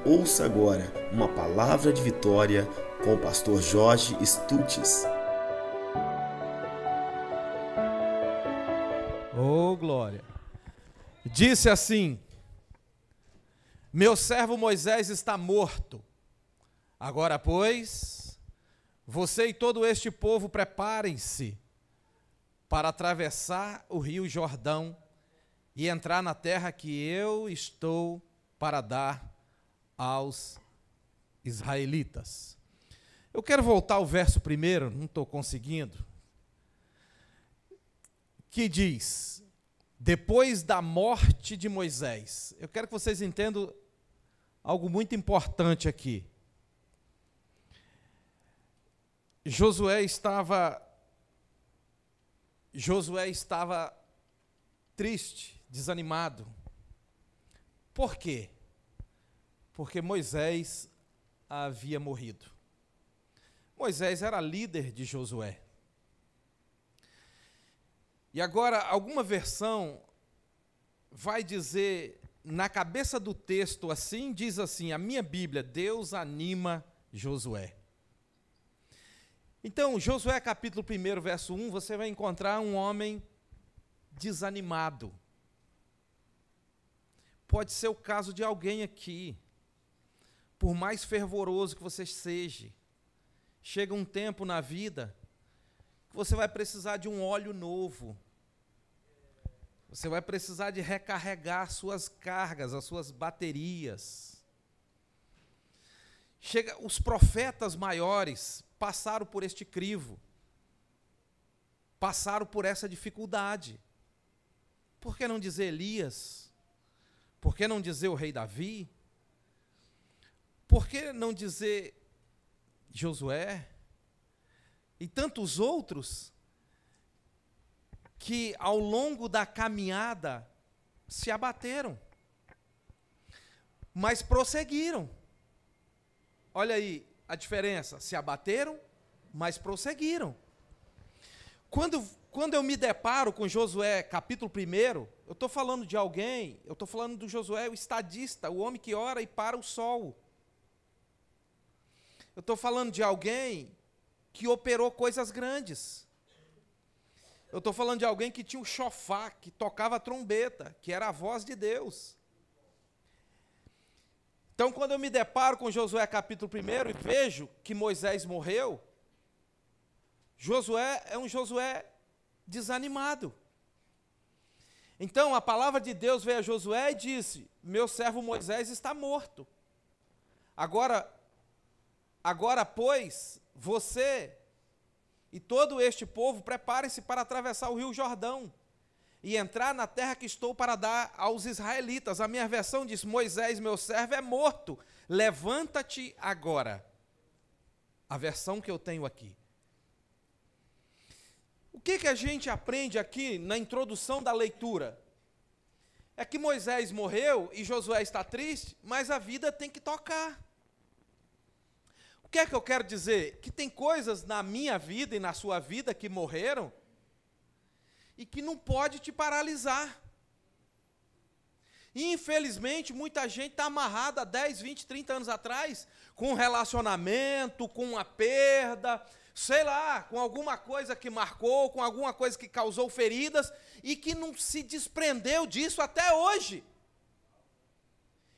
Ouça agora uma palavra de vitória com o pastor Jorge Stutz. Oh, glória! Disse assim: meu servo Moisés está morto. Agora, pois, você e todo este povo preparem-se para atravessar o rio Jordão e entrar na terra que eu estou para dar aos israelitas. Eu quero voltar ao verso primeiro, não estou conseguindo, que diz: depois da morte de Moisés. Eu quero que vocês entendam algo muito importante aqui. Josué estava triste, desanimado. Por quê? Porque Moisés havia morrido. Moisés era líder de Josué. E agora, alguma versão vai dizer, na cabeça do texto assim, diz assim, a minha Bíblia: Deus anima Josué. Então, Josué capítulo 1, verso 1, você vai encontrar um homem desanimado. Pode ser o caso de alguém aqui. Por mais fervoroso que você seja, chega um tempo na vida que você vai precisar de um óleo novo. Você vai precisar de recarregar suas cargas, as suas baterias. Os profetas maiores passaram por este crivo, passaram por essa dificuldade. Por que não dizer Elias? Por que não dizer o rei Davi? Por que não dizer Josué? E tantos outros que ao longo da caminhada se abateram, mas prosseguiram. Olha aí a diferença: se abateram, mas prosseguiram. Quando eu me deparo com Josué capítulo 1, eu estou falando de alguém, eu estou falando do Josué, o estadista, o homem que ora e para o sol. Eu estou falando de alguém que operou coisas grandes. Eu estou falando de alguém que tinha o shofar, que tocava a trombeta, que era a voz de Deus. Então, quando eu me deparo com Josué capítulo 1 e vejo que Moisés morreu, Josué é um Josué desanimado. Então, a palavra de Deus veio a Josué e disse: meu servo Moisés está morto. Agora, pois, você e todo este povo preparem-se para atravessar o rio Jordão e entrar na terra que estou para dar aos israelitas. A minha versão diz: Moisés, meu servo, é morto. Levanta-te agora. A versão que eu tenho aqui. O que a gente aprende aqui na introdução da leitura? É que Moisés morreu e Josué está triste, mas a vida tem que tocar. O que é que eu quero dizer? Que tem coisas na minha vida e na sua vida que morreram e que não pode te paralisar. E, infelizmente, muita gente está amarrada há 10, 20, 30 anos atrás com um relacionamento, com uma perda, sei lá, com alguma coisa que marcou, com alguma coisa que causou feridas e que não se desprendeu disso até hoje.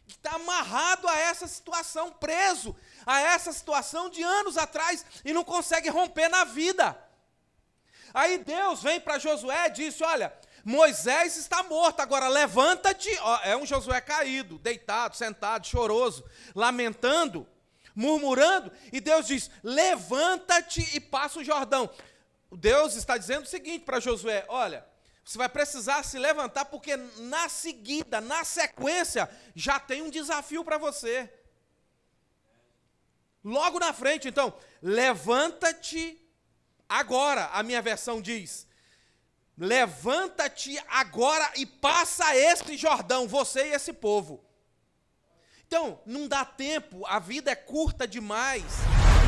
Que está amarrado a essa situação, preso a essa situação de anos atrás e não consegue romper na vida. Aí Deus vem para Josué e disse: olha, Moisés está morto, agora levanta-te. É um Josué caído, deitado, sentado, choroso, lamentando, murmurando, e Deus diz: levanta-te e passa o Jordão. Deus está dizendo o seguinte para Josué: olha, você vai precisar se levantar, porque na seguida, na sequência, já tem um desafio para você. Logo na frente, então, levanta-te agora. A minha versão diz: levanta-te agora e passa este Jordão, você e esse povo. Então, não dá tempo, a vida é curta demais,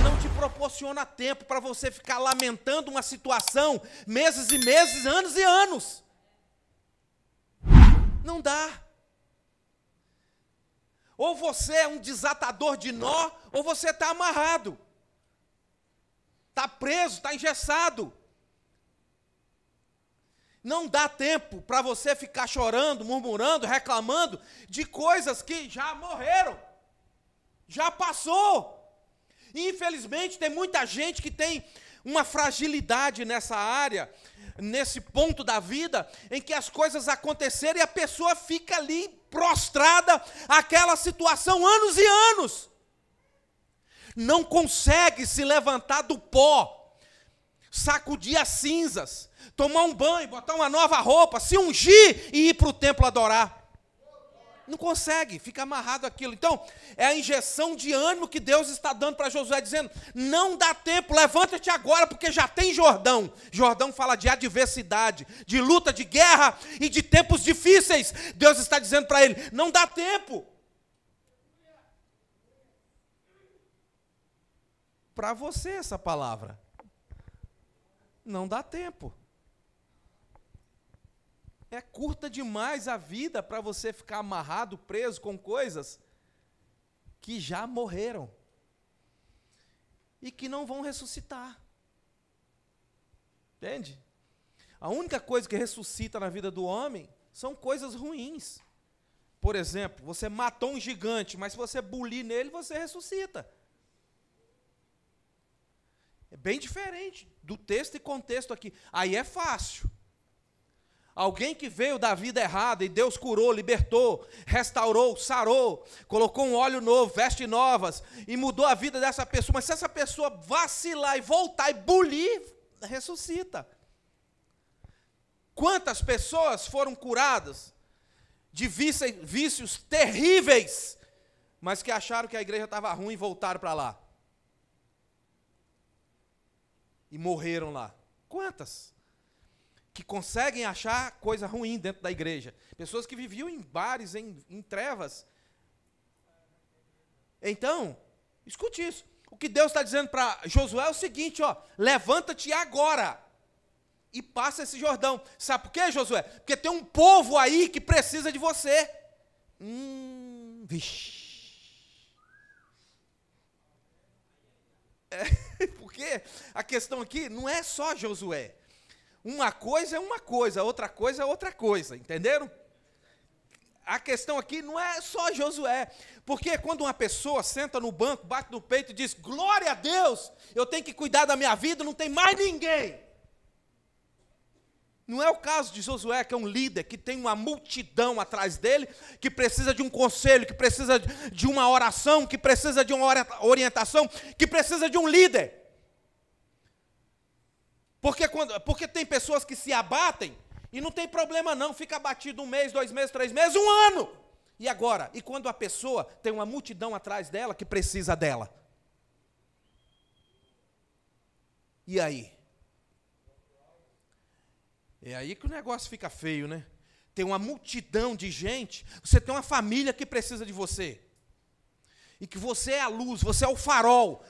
não te proporciona tempo para você ficar lamentando uma situação meses e meses, anos e anos. Não dá. Ou você é um desatador de nó, ou você está amarrado. Está preso, está engessado. Não dá tempo para você ficar chorando, murmurando, reclamando de coisas que já morreram. Já passou. E, infelizmente, tem muita gente que tem uma fragilidade nessa área, nesse ponto da vida, em que as coisas aconteceram e a pessoa fica ali prostrada àquela situação anos e anos. Não consegue se levantar do pó, sacudir as cinzas, tomar um banho, botar uma nova roupa, se ungir e ir para o templo adorar. Não consegue, fica amarrado aquilo. Então, é a injeção de ânimo que Deus está dando para Josué, dizendo, não dá tempo, levanta-te agora, porque já tem Jordão. Jordão fala de adversidade, de luta, de guerra e de tempos difíceis. Deus está dizendo para ele, não dá tempo. Para você essa palavra, não dá tempo. É curta demais a vida para você ficar amarrado, preso com coisas que já morreram e que não vão ressuscitar. Entende? A única coisa que ressuscita na vida do homem são coisas ruins. Por exemplo, você matou um gigante, mas se você bulir nele, você ressuscita. É bem diferente do texto e contexto aqui. Aí é fácil. Alguém que veio da vida errada e Deus curou, libertou, restaurou, sarou, colocou um óleo novo, vestes novas e mudou a vida dessa pessoa. Mas se essa pessoa vacilar e voltar e bulir, ressuscita. Quantas pessoas foram curadas de vícios terríveis, mas que acharam que a igreja estava ruim e voltaram para lá? E morreram lá. Quantas? Que conseguem achar coisa ruim dentro da igreja. Pessoas que viviam em bares, em trevas. Então, escute isso. O que Deus está dizendo para Josué é o seguinte, ó, levanta-te agora e passa esse Jordão. Sabe por quê, Josué? Porque tem um povo aí que precisa de você. Vixe. Porque a questão aqui não é só Josué. Uma coisa é uma coisa, outra coisa é outra coisa, entenderam? A questão aqui não é só Josué, porque quando uma pessoa senta no banco, bate no peito e diz, glória a Deus, eu tenho que cuidar da minha vida, não tem mais ninguém. Não é o caso de Josué, que é um líder, que tem uma multidão atrás dele, que precisa de um conselho, que precisa de uma oração, que precisa de uma orientação, que precisa de um líder. Porque tem pessoas que se abatem e não tem problema não, fica abatido 1 mês, 2 meses, 3 meses, 1 ano. E agora? E quando a pessoa tem uma multidão atrás dela que precisa dela? E aí? É aí que o negócio fica feio, né? Tem uma multidão de gente, você tem uma família que precisa de você. E que você é a luz, você é o farol,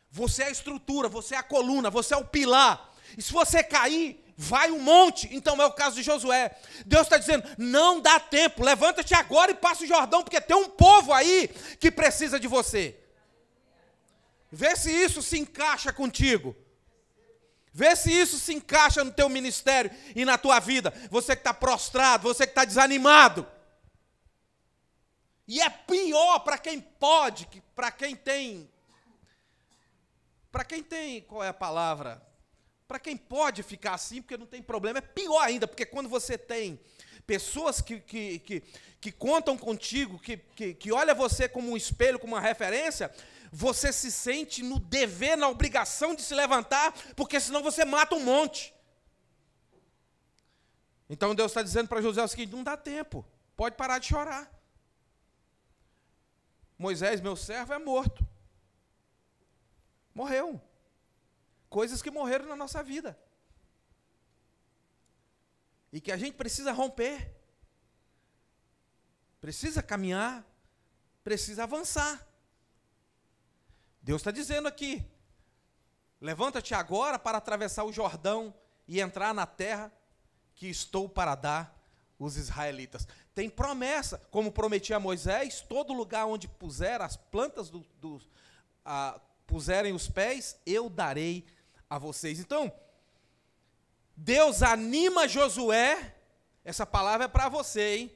você é a estrutura, você é a coluna, você é o pilar. E se você cair, vai um monte. Então é o caso de Josué. Deus está dizendo, não dá tempo, levanta-te agora e passa o Jordão, porque tem um povo aí que precisa de você. Vê se isso se encaixa contigo. Vê se isso se encaixa no teu ministério e na tua vida. Você que está prostrado, você que está desanimado. E é pior para quem pode, para quem tem, qual é a palavra? Para quem pode ficar assim, porque não tem problema, é pior ainda, porque quando você tem pessoas que contam contigo, que olham você como um espelho, como uma referência, você se sente no dever, na obrigação de se levantar, porque senão você mata um monte. Então Deus está dizendo para José o seguinte, não dá tempo, pode parar de chorar. Moisés, meu servo, é morto. Morreu. Coisas que morreram na nossa vida. E que a gente precisa romper. Precisa caminhar. Precisa avançar. Deus está dizendo aqui, levanta-te agora para atravessar o Jordão e entrar na terra que estou para dar os israelitas. Tem promessa, como prometi a Moisés, todo lugar onde puser as plantas puserem os pés, eu darei a vocês. Então, Deus anima Josué, essa palavra é para você, hein?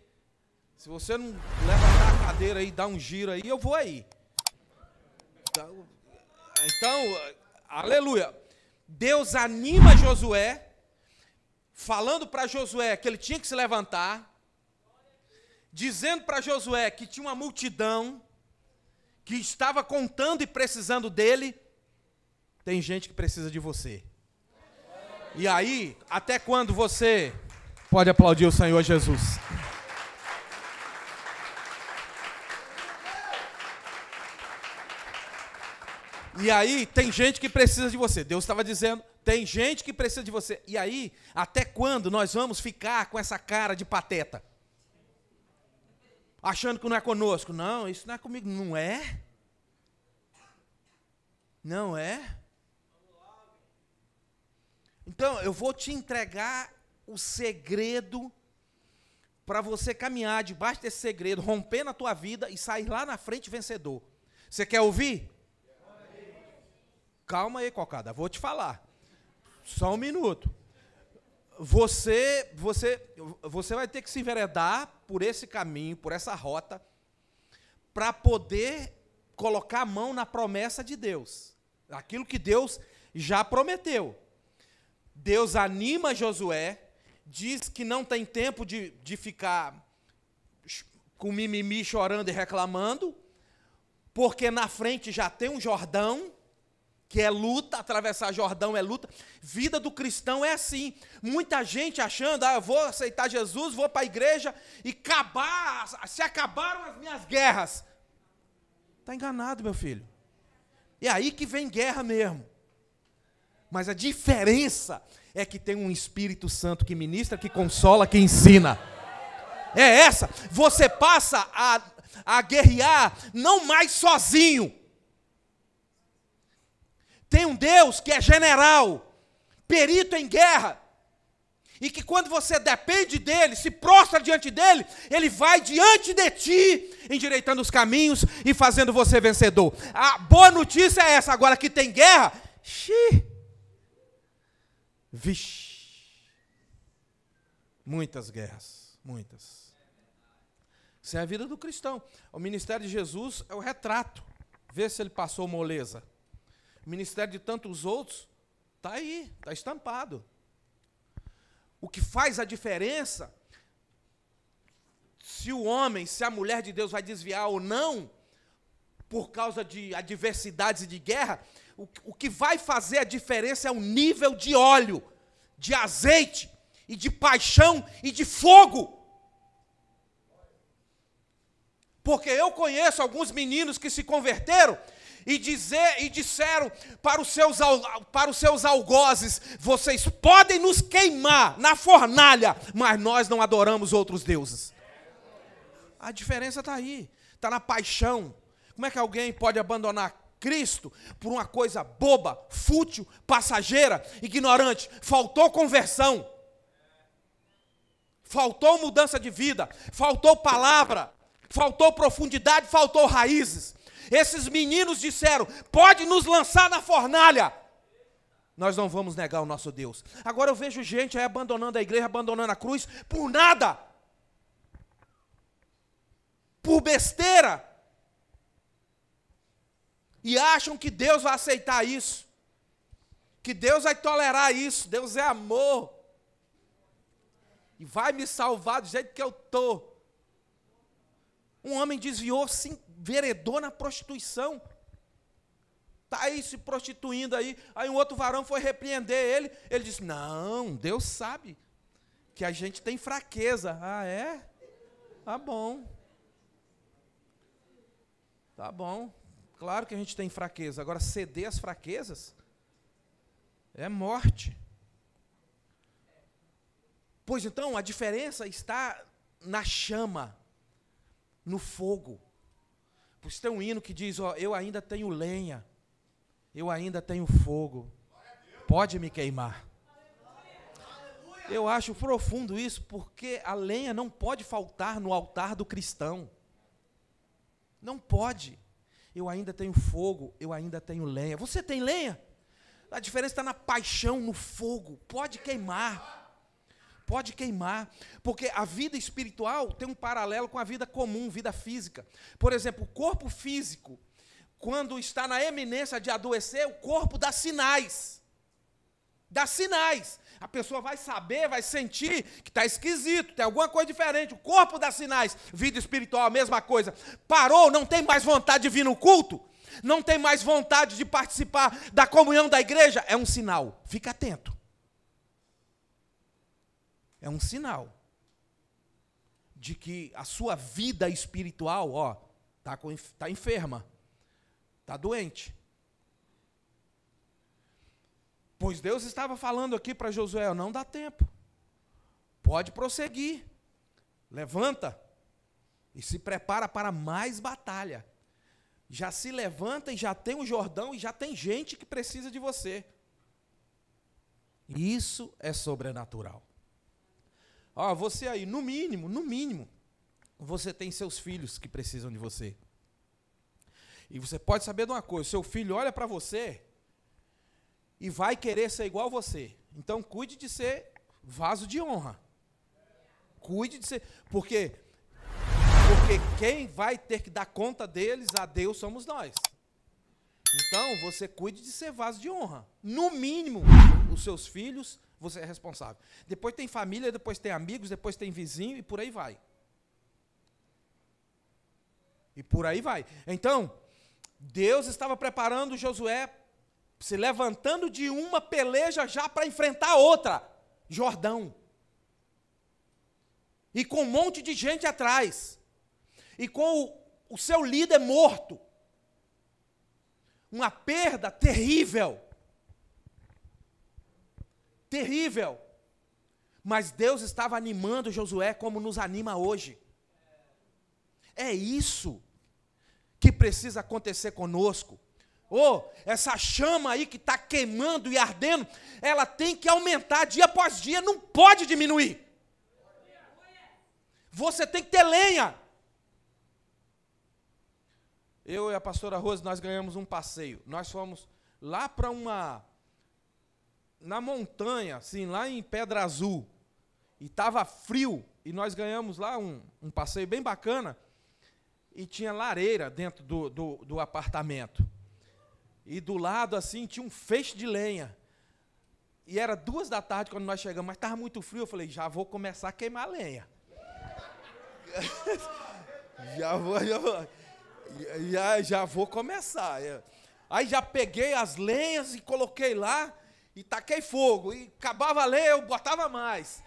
Se você não levantar a cadeira aí, dar um giro aí, eu vou aí. Então, aleluia. Deus anima Josué, falando para Josué que ele tinha que se levantar, dizendo para Josué que tinha uma multidão que estava contando e precisando dele. Tem gente que precisa de você. E aí, até quando você pode aplaudir o Senhor Jesus? E aí, tem gente que precisa de você. Deus estava dizendo, tem gente que precisa de você. E aí, até quando nós vamos ficar com essa cara de pateta? Achando que não é conosco. Não, isso não é comigo. Não é? Não é? Então, eu vou te entregar o segredo para você caminhar debaixo desse segredo, romper na tua vida e sair lá na frente vencedor. Você quer ouvir? Calma aí, cocada, vou te falar. Só um minuto. Você vai ter que se enveredar por esse caminho, por essa rota, para poder colocar a mão na promessa de Deus. Aquilo que Deus já prometeu. Deus anima Josué, diz que não tem tempo de ficar com mimimi, chorando e reclamando, porque na frente já tem um Jordão, que é luta, atravessar Jordão é luta. Vida do cristão é assim. Muita gente achando, eu vou aceitar Jesus, vou para a igreja e se acabaram as minhas guerras. Está enganado, meu filho. É aí que vem guerra mesmo. Mas a diferença é que tem um Espírito Santo que ministra, que consola, que ensina. É essa. Você passa a guerrear não mais sozinho. Tem um Deus que é general, perito em guerra, e que quando você depende dele, se prostra diante dele, ele vai diante de ti, endireitando os caminhos e fazendo você vencedor. A boa notícia é essa, agora que tem guerra, vixe, muitas guerras, muitas. Isso é a vida do cristão. O ministério de Jesus é o retrato, vê se ele passou moleza. O ministério de tantos outros está aí, está estampado. O que faz a diferença, se o homem, se a mulher de Deus vai desviar ou não, por causa de adversidades e de guerra, o que vai fazer a diferença é o nível de óleo, de azeite, e de paixão e de fogo. Porque eu conheço alguns meninos que se converteram, e disseram para os seus algozes, vocês podem nos queimar na fornalha, mas nós não adoramos outros deuses. A diferença está aí, está na paixão. Como é que alguém pode abandonar Cristo por uma coisa boba, fútil, passageira, ignorante? Faltou conversão, faltou mudança de vida, faltou palavra, faltou profundidade, faltou raízes. Esses meninos disseram, pode nos lançar na fornalha. Nós não vamos negar o nosso Deus. Agora eu vejo gente aí abandonando a igreja, abandonando a cruz, por nada. Por besteira. E acham que Deus vai aceitar isso. Que Deus vai tolerar isso. Deus é amor. E vai me salvar do jeito que eu estou. Um homem desviou, se enveredou na prostituição. Está aí se prostituindo aí. Aí um outro varão foi repreender ele. Ele disse, não, Deus sabe que a gente tem fraqueza. Ah, é? Tá bom. Tá bom. Claro que a gente tem fraqueza. Agora, ceder às fraquezas é morte. Pois então, a diferença está na chama, no fogo. Por isso tem um hino que diz, eu ainda tenho lenha, eu ainda tenho fogo, pode me queimar. Eu acho profundo isso, porque a lenha não pode faltar no altar do cristão. Não pode. Eu ainda tenho fogo, eu ainda tenho lenha. Você tem lenha? A diferença está na paixão, no fogo. Pode queimar. Pode queimar. Porque a vida espiritual tem um paralelo com a vida comum, vida física. Por exemplo, o corpo físico, quando está na eminência de adoecer, o corpo dá sinais. Dá sinais. A pessoa vai saber, vai sentir que está esquisito, tem alguma coisa diferente. O corpo dá sinais. Vida espiritual, a mesma coisa. Parou, não tem mais vontade de vir no culto? Não tem mais vontade de participar da comunhão da igreja? É um sinal. Fica atento. É um sinal de que a sua vida espiritual, está enferma, está doente. Pois Deus estava falando aqui para Josué, não dá tempo. Pode prosseguir. Levanta e se prepara para mais batalha. Já se levanta e já tem o Jordão e já tem gente que precisa de você. Isso é sobrenatural. Você aí, no mínimo, você tem seus filhos que precisam de você. E você pode saber de uma coisa, seu filho olha para você e vai querer ser igual a você. Então, cuide de ser vaso de honra. Cuide de ser... Porque quem vai ter que dar conta deles, a Deus somos nós. Então, você cuide de ser vaso de honra. No mínimo, os seus filhos, você é responsável. Depois tem família, depois tem amigos, depois tem vizinho e por aí vai. E por aí vai. Então, Deus estava preparando Josué, se levantando de uma peleja já para enfrentar outra, Jordão. E com um monte de gente atrás. E com o seu líder morto. Uma perda terrível. Terrível. Mas Deus estava animando Josué como nos anima hoje. É isso que precisa acontecer conosco. Essa chama aí que está queimando e ardendo, ela tem que aumentar dia após dia, não pode diminuir. Você tem que ter lenha. Eu e a pastora Rose, nós ganhamos um passeio. Nós fomos lá para na montanha, assim, lá em Pedra Azul. E estava frio, e nós ganhamos lá um passeio bem bacana. E tinha lareira dentro do apartamento. E do lado, assim, tinha um feixe de lenha. E era 2 da tarde quando nós chegamos, mas estava muito frio. Eu falei, já vou começar a queimar lenha. Já vou começar. Aí já peguei as lenhas e coloquei lá e taquei fogo. E acabava a lenha, eu botava mais.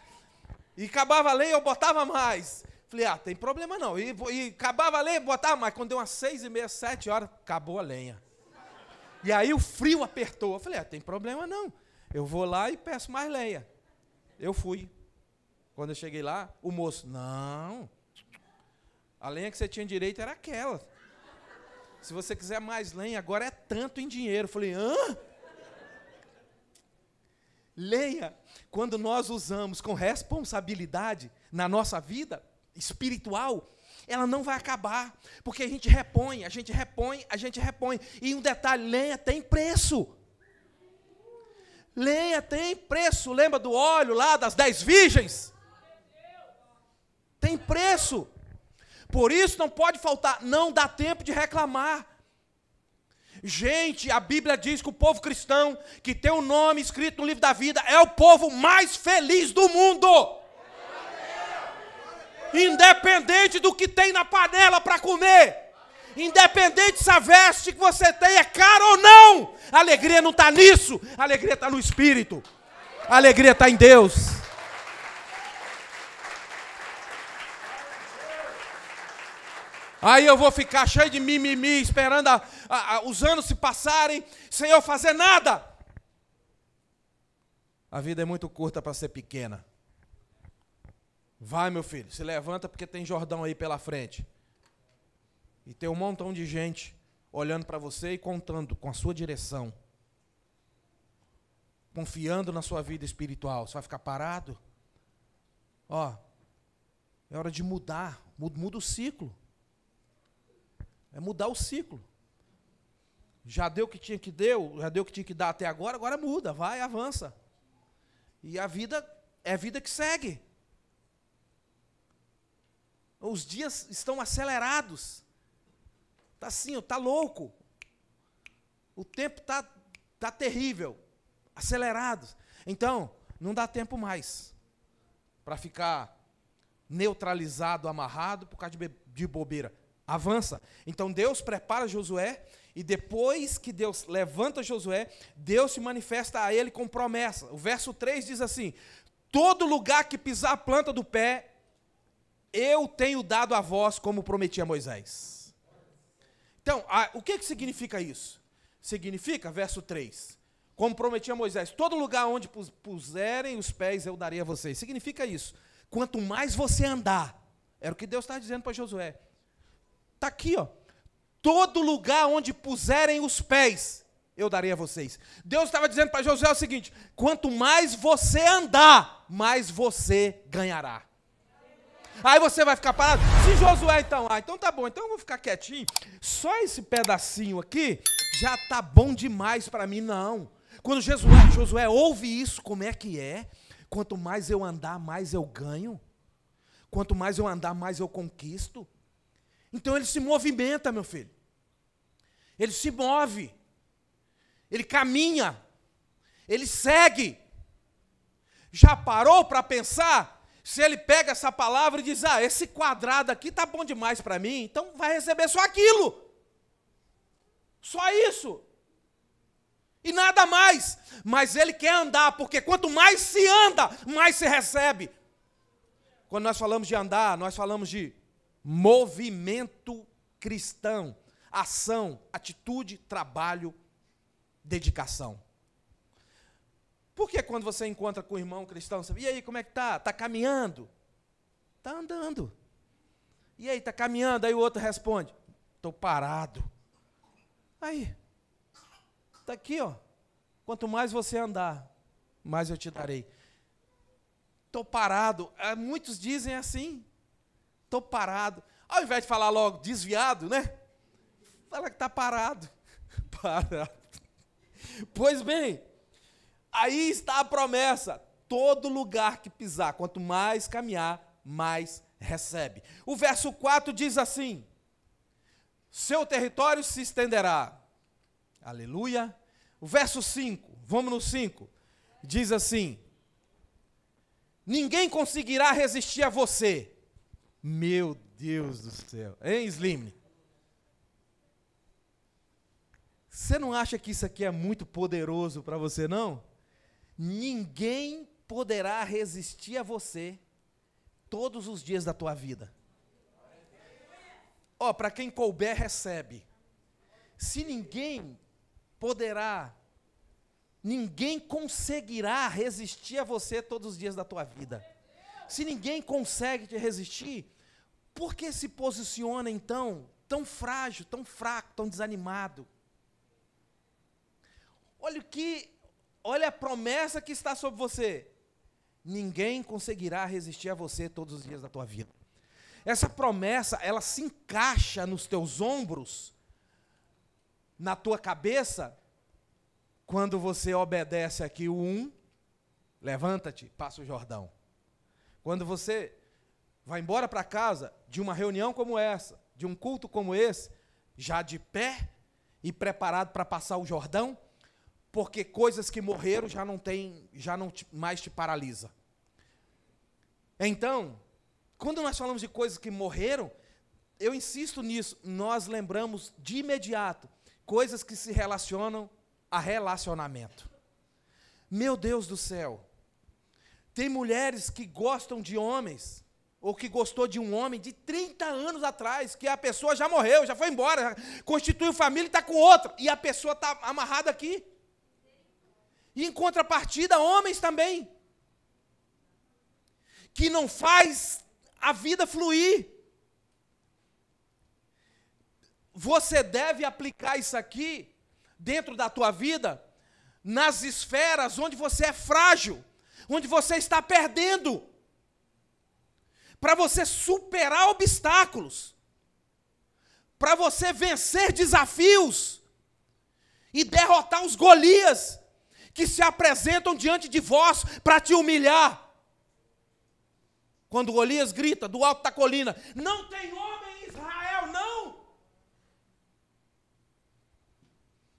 E acabava a lenha, eu botava mais. Falei, tem problema não. E acabava a lenha, botava mais. Quando deu umas 6h30, 7 horas, acabou a lenha. E aí o frio apertou. Eu falei, tem problema não. Eu vou lá e peço mais lenha. Eu fui. Quando eu cheguei lá, o moço, não. A lenha que você tinha direito era aquela. Se você quiser mais lenha, agora é tanto em dinheiro. Eu falei, Lenha, quando nós usamos com responsabilidade na nossa vida espiritual, ela não vai acabar, porque a gente repõe. E um detalhe, lenha tem preço. Lenha tem preço. Lembra do óleo lá das 10 virgens? Tem preço. Por isso não pode faltar, não dá tempo de reclamar. Gente, a Bíblia diz que o povo cristão, que tem o nome escrito no livro da vida, é o povo mais feliz do mundo. Independente do que tem na panela para comer, independente se a veste que você tem é cara ou não, a alegria não está nisso, a alegria está no Espírito, a alegria está em Deus. Aí eu vou ficar cheio de mimimi, esperando os anos se passarem, sem eu fazer nada. A vida é muito curta para ser pequena. Vai, meu filho, se levanta porque tem Jordão aí pela frente. E tem um montão de gente olhando para você e contando com a sua direção. Confiando na sua vida espiritual. Você vai ficar parado? Ó, é hora de mudar. Muda o ciclo. É mudar o ciclo. Já deu o que tinha que deu, já deu o que tinha que dar até agora, agora muda, vai, avança. E a vida é a vida que segue. Os dias estão acelerados. Está assim, está louco. O tempo está terrível. Acelerado. Então, não dá tempo mais para ficar neutralizado, amarrado por causa de bobeira. Avança. Então, Deus prepara Josué e depois que Deus levanta Josué, Deus se manifesta a ele com promessa. O verso 3 diz assim: todo lugar que pisar a planta do pé, eu tenho dado a vós, como prometi a Moisés. Então, o que significa isso? Significa, verso 3, como prometi a Moisés, todo lugar onde puserem os pés, eu darei a vocês. Significa isso. Quanto mais você andar, era o que Deus está dizendo para Josué. Está aqui, ó. Todo lugar onde puserem os pés, eu darei a vocês. Deus estava dizendo para Josué o seguinte: quanto mais você andar, mais você ganhará. Aí você vai ficar parado. Se Josué, então tá bom, então eu vou ficar quietinho. Só esse pedacinho aqui já tá bom demais para mim, não. Quando Josué ouve isso, como é que é? Quanto mais eu andar, mais eu ganho. Quanto mais eu andar, mais eu conquisto. Então ele se movimenta, meu filho. Ele se move. Ele caminha. Ele segue. Já parou para pensar? Se ele pega essa palavra e diz: esse quadrado aqui tá bom demais para mim, então vai receber só aquilo. Só isso. E nada mais. Mas ele quer andar, porque quanto mais se anda, mais se recebe. Quando nós falamos de andar, nós falamos de movimento cristão. Ação, atitude, trabalho, dedicação. Porque quando você encontra com o irmão cristão, você diz: e aí, como é que tá? Está caminhando? Está andando. E aí, está caminhando? Aí o outro responde: estou parado. Aí, está aqui, ó. Quanto mais você andar, mais eu te darei. Estou parado. Muitos dizem assim: estou parado. Ao invés de falar logo desviado, né? Fala que está parado. Parado. Pois bem, aí está a promessa: todo lugar que pisar, quanto mais caminhar, mais recebe. O verso 4 diz assim: seu território se estenderá. Aleluia. O verso 5, vamos no 5, diz assim: ninguém conseguirá resistir a você. Meu Deus do céu. Hein, Slim? Você não acha que isso aqui é muito poderoso para você, não? Ninguém poderá resistir a você todos os dias da tua vida. Ó, para quem couber, recebe. Se ninguém conseguirá resistir a você todos os dias da tua vida. Se ninguém consegue te resistir, por que se posiciona então tão frágil, tão fraco, tão desanimado? Olha a promessa que está sobre você. Ninguém conseguirá resistir a você todos os dias da tua vida. Essa promessa, ela se encaixa nos teus ombros, na tua cabeça, quando você obedece aqui o 1, levanta-te, passa o Jordão. Quando você vai embora para casa de uma reunião como essa, de um culto como esse, já de pé e preparado para passar o Jordão, porque coisas que morreram já não mais te paralisa. Então, quando nós falamos de coisas que morreram, eu insisto nisso, nós lembramos de imediato coisas que se relacionam a relacionamento. Meu Deus do céu, tem mulheres que gostam de homens, ou que gostou de um homem de 30 anos atrás, que a pessoa já morreu, já foi embora, já constituiu família e está com outra, e a pessoa está amarrada aqui. E em contrapartida, homens também, que não faz a vida fluir. Você deve aplicar isso aqui dentro da tua vida, nas esferas onde você é frágil, onde você está perdendo. para você superar obstáculos, para você vencer desafios e derrotar os Golias que se apresentam diante de vós para te humilhar. Quando Golias grita do alto da colina: não tem homem em Israel, não!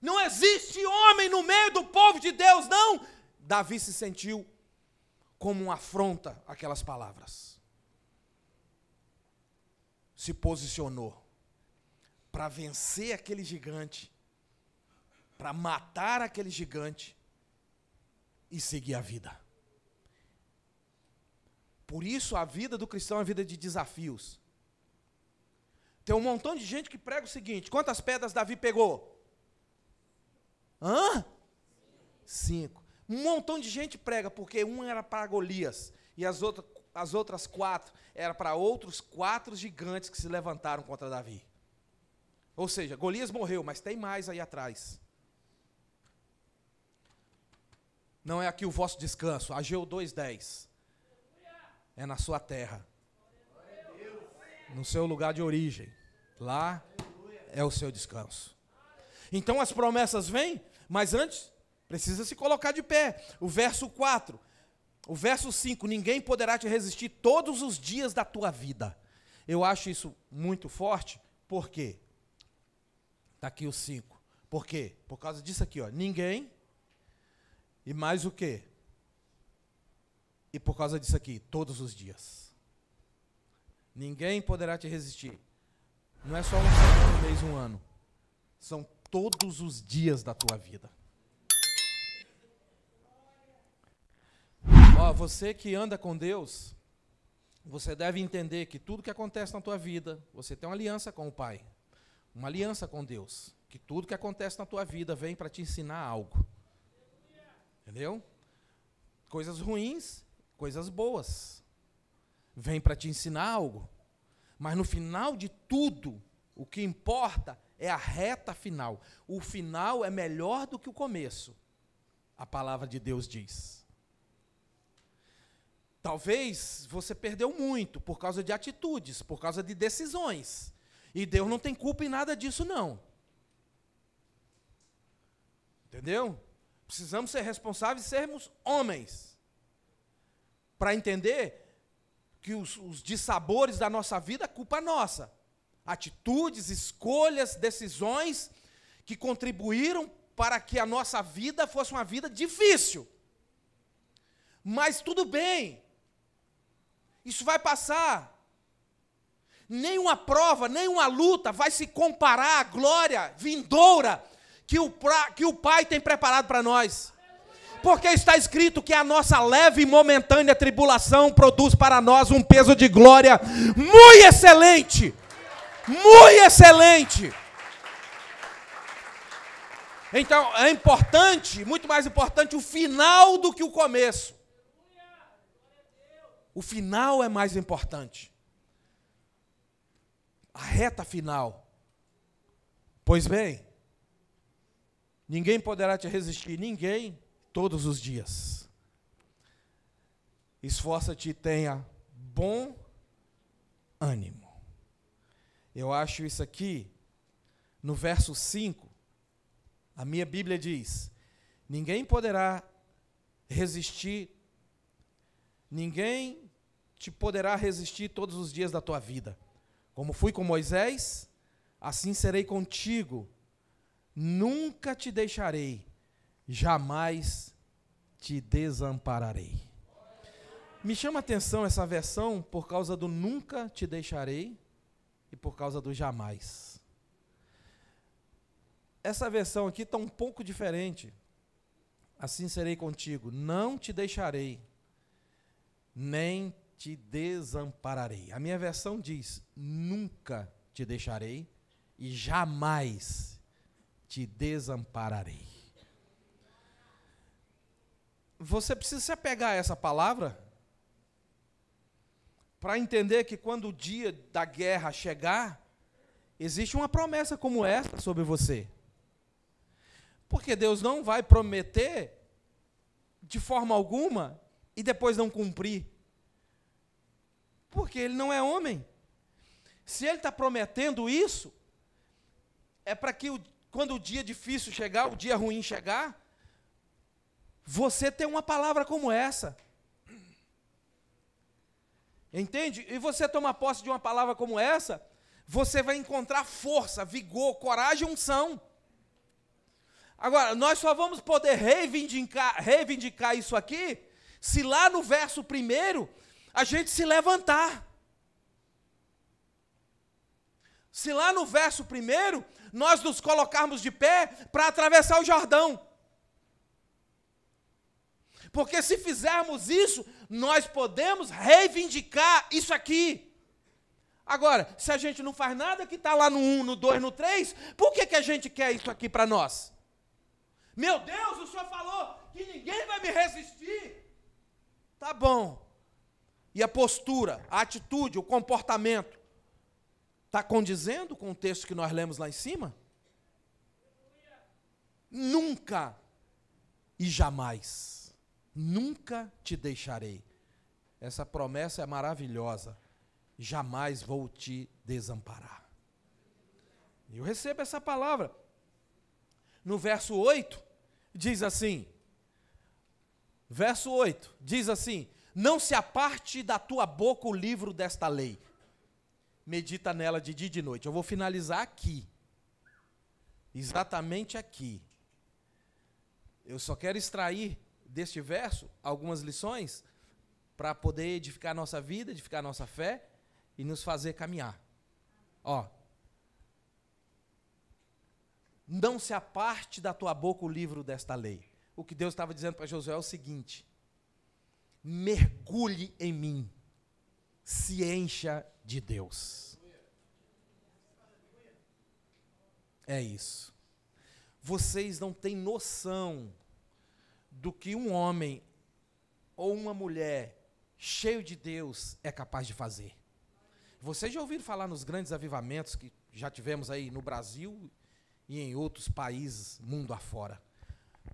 Não existe homem no meio do povo de Deus, não! Davi se sentiu como uma afronta aquelas palavras. Se posicionou para vencer aquele gigante, para matar aquele gigante e seguir a vida. Por isso a vida do cristão é a vida de desafios. Tem um montão de gente que prega o seguinte: quantas pedras Davi pegou? 5. Um montão de gente prega, porque um era para Golias, e as outras 4 eram para outros 4 gigantes que se levantaram contra Davi. Ou seja, Golias morreu, mas tem mais aí atrás. Não é aqui o vosso descanso. Ageu 2:10. É na sua terra, no seu lugar de origem. Lá é o seu descanso. Então as promessas vêm, mas antes precisa se colocar de pé. O verso 4, o verso 5: ninguém poderá te resistir todos os dias da tua vida. Eu acho isso muito forte. Por quê? Está aqui o 5. Por quê? Por causa disso aqui, ó. Ninguém. E mais o quê? E por causa disso aqui, todos os dias. Ninguém poderá te resistir. Não é só uma semana, um mês, um ano. São todos os dias da tua vida. Ó, você que anda com Deus, você deve entender que tudo que acontece na tua vida, você tem uma aliança com o Pai. Uma aliança com Deus. Que tudo que acontece na tua vida vem para te ensinar algo. Entendeu? Coisas ruins, coisas boas. Vem para te ensinar algo. Mas no final de tudo, o que importa é a reta final. O final é melhor do que o começo. A palavra de Deus diz. Talvez você perdeu muito por causa de atitudes, por causa de decisões. E Deus não tem culpa em nada disso, não. Entendeu? Precisamos ser responsáveis e sermos homens. Para entender que os dissabores da nossa vida é culpa nossa. Atitudes, escolhas, decisões que contribuíram para que a nossa vida fosse uma vida difícil. Mas tudo bem. Isso vai passar. Nenhuma prova, nenhuma luta vai se comparar à glória vindoura que o Pai tem preparado para nós. Porque está escrito que a nossa leve e momentânea tribulação produz para nós um peso de glória muito excelente. Muito excelente. Então, é importante, muito mais importante o final do que o começo. O final é mais importante. A reta final. Pois bem, ninguém poderá te resistir, ninguém, todos os dias. Esforça-te e tenha bom ânimo. Eu acho isso aqui, no verso 5, a minha Bíblia diz: ninguém poderá resistir, ninguém te poderá resistir todos os dias da tua vida. Como fui com Moisés, assim serei contigo. Nunca te deixarei, jamais te desampararei. Me chama a atenção essa versão por causa do nunca te deixarei e por causa do jamais. Essa versão aqui está um pouco diferente. Assim serei contigo, não te deixarei, nem te desampararei. A minha versão diz: nunca te deixarei e jamais te desampararei. Você precisa se apegar a essa palavra para entender que quando o dia da guerra chegar, existe uma promessa como essa sobre você. Porque Deus não vai prometer de forma alguma e depois não cumprir. Porque ele não é homem. Se ele está prometendo isso, é para que quando o dia difícil chegar, o dia ruim chegar, você tem uma palavra como essa. Entende? E você toma posse de uma palavra como essa, você vai encontrar força, vigor, coragem e unção. Agora, nós só vamos poder reivindicar isso aqui, se lá no verso 1 a gente se levantar. Se lá no verso 1 nós nos colocarmos de pé para atravessar o Jordão. Porque se fizermos isso, nós podemos reivindicar isso aqui. Agora, se a gente não faz nada que está lá no 1, no 2, no 3, por que a gente quer isso aqui para nós? Meu Deus, o Senhor falou que ninguém vai me resistir. Tá bom. E a postura, a atitude, o comportamento, está condizendo com o texto que nós lemos lá em cima? Nunca e jamais, nunca te deixarei. Essa promessa é maravilhosa. Jamais vou te desamparar. Eu recebo essa palavra. No verso 8, diz assim, verso 8, diz assim, não se aparte da tua boca o livro desta lei. Medita nela de dia e de noite. Eu vou finalizar aqui. Exatamente aqui. Eu só quero extrair deste verso algumas lições para poder edificar a nossa vida, edificar a nossa fé e nos fazer caminhar. Ó. Não se aparte da tua boca o livro desta lei. O que Deus estava dizendo para Josué é o seguinte: mergulhe em mim, se encha de Deus. É isso. Vocês não têm noção do que um homem ou uma mulher cheio de Deus é capaz de fazer. Vocês já ouviram falar nos grandes avivamentos que já tivemos aí no Brasil e em outros países, mundo afora.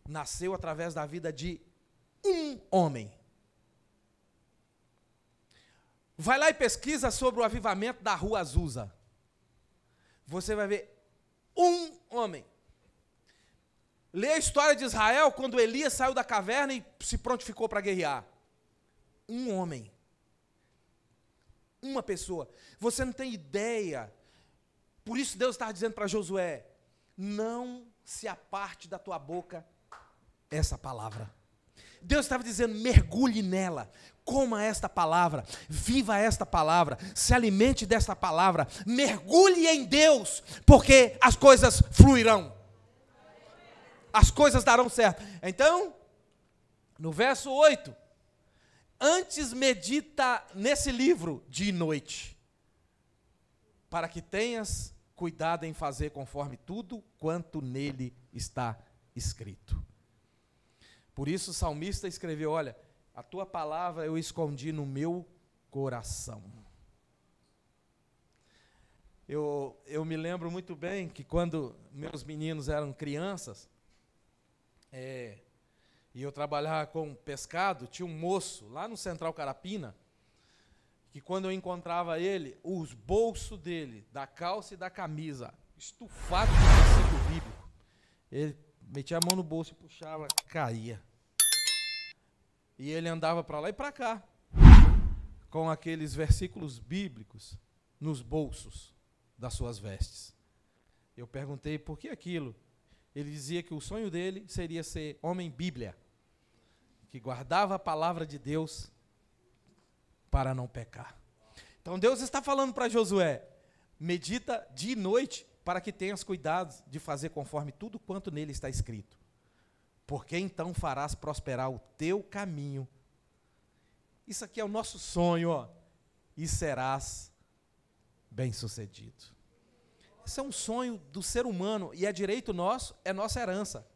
Nasceu através da vida de um homem. Vai lá e pesquisa sobre o avivamento da Rua Azusa. Você vai ver um homem. Lê a história de Israel quando Elias saiu da caverna e se prontificou para guerrear. Um homem. Uma pessoa. Você não tem ideia. Por isso Deus estava dizendo para Josué: não se aparte da tua boca essa palavra. Deus estava dizendo: mergulhe nela, coma esta palavra, viva esta palavra, se alimente desta palavra, mergulhe em Deus, porque as coisas fluirão, as coisas darão certo. Então, no verso 8, antes medita nesse livro dia e noite, para que tenhas cuidado em fazer conforme tudo quanto nele está escrito. Por isso o salmista escreveu: olha, a tua palavra eu escondi no meu coração. Eu me lembro muito bem que quando meus meninos eram crianças, e eu trabalhava com pescado, tinha um moço lá no Central Carapina, que quando eu encontrava ele, os bolsos dele, da calça e da camisa, estufados de versículo bíblico, ele metia a mão no bolso e puxava, caía. E ele andava para lá e para cá, com aqueles versículos bíblicos nos bolsos das suas vestes. Eu perguntei por que aquilo. Ele dizia que o sonho dele seria ser homem Bíblia, que guardava a palavra de Deus para não pecar. Então Deus está falando para Josué: medita dia e noite para que tenhas cuidado de fazer conforme tudo quanto nele está escrito, porque então farás prosperar o teu caminho. Isso aqui é o nosso sonho, ó, e serás bem-sucedido. Esse é um sonho do ser humano e é direito nosso, é nossa herança,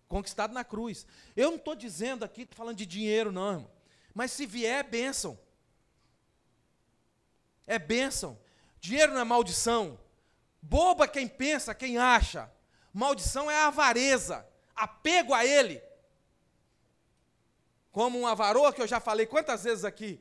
conquistado na cruz. Eu não estou dizendo aqui, falando de dinheiro não, irmão, mas se vier é bênção. É bênção. Dinheiro não é maldição. Boba quem pensa, quem acha. Maldição é a avareza, apego a ele. Como um avarô, que eu já falei quantas vezes aqui,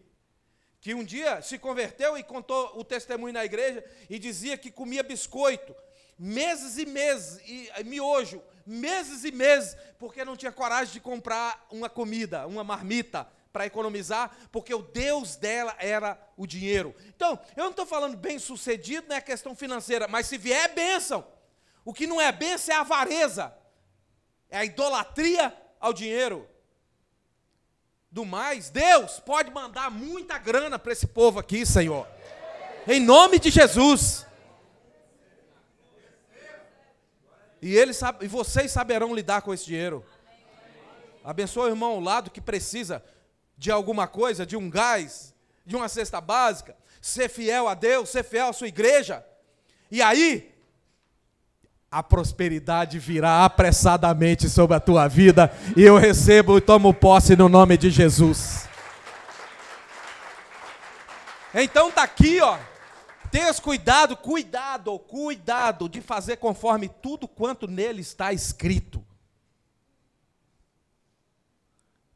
que um dia se converteu e contou o testemunho na igreja e dizia que comia biscoito meses e meses, e miojo, meses e meses, porque não tinha coragem de comprar uma comida, uma marmita, para economizar, porque o Deus dela era o dinheiro. Então, eu não estou falando bem-sucedido na questão financeira, mas se vier é bênção. O que não é bênção é a avareza, é a idolatria ao dinheiro. Do mais, Deus pode mandar muita grana para esse povo aqui, Senhor, em nome de Jesus. E vocês saberão lidar com esse dinheiro. Abençoa o irmão ao lado que precisa de alguma coisa, de um gás, de uma cesta básica, ser fiel a Deus, ser fiel à sua igreja. E aí, a prosperidade virá apressadamente sobre a tua vida, e eu recebo e tomo posse no nome de Jesus. Então está aqui, ó. Tenhas cuidado de fazer conforme tudo quanto nele está escrito.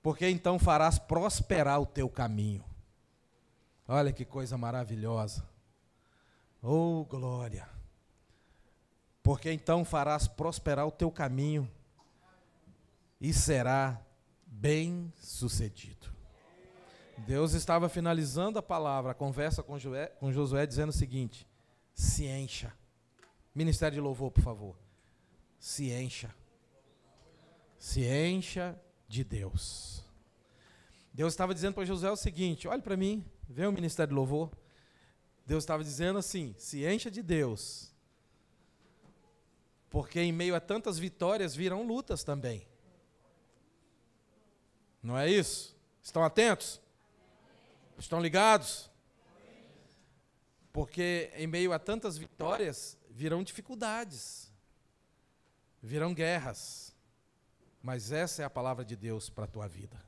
Porque então farás prosperar o teu caminho. Olha que coisa maravilhosa. Oh, glória. Porque então farás prosperar o teu caminho e será bem-sucedido. Deus estava finalizando a palavra, a conversa com Josué, dizendo o seguinte: se encha. Ministério de louvor, por favor. Se encha. Se encha de Deus. Deus estava dizendo para Josué o seguinte: olhe para mim, vê o ministério de louvor. Deus estava dizendo assim: se encha de Deus. Porque em meio a tantas vitórias virão lutas também. Não é isso? Estão atentos? Estão ligados? Porque em meio a tantas vitórias virão dificuldades, virão guerras. Mas essa é a palavra de Deus para a tua vida.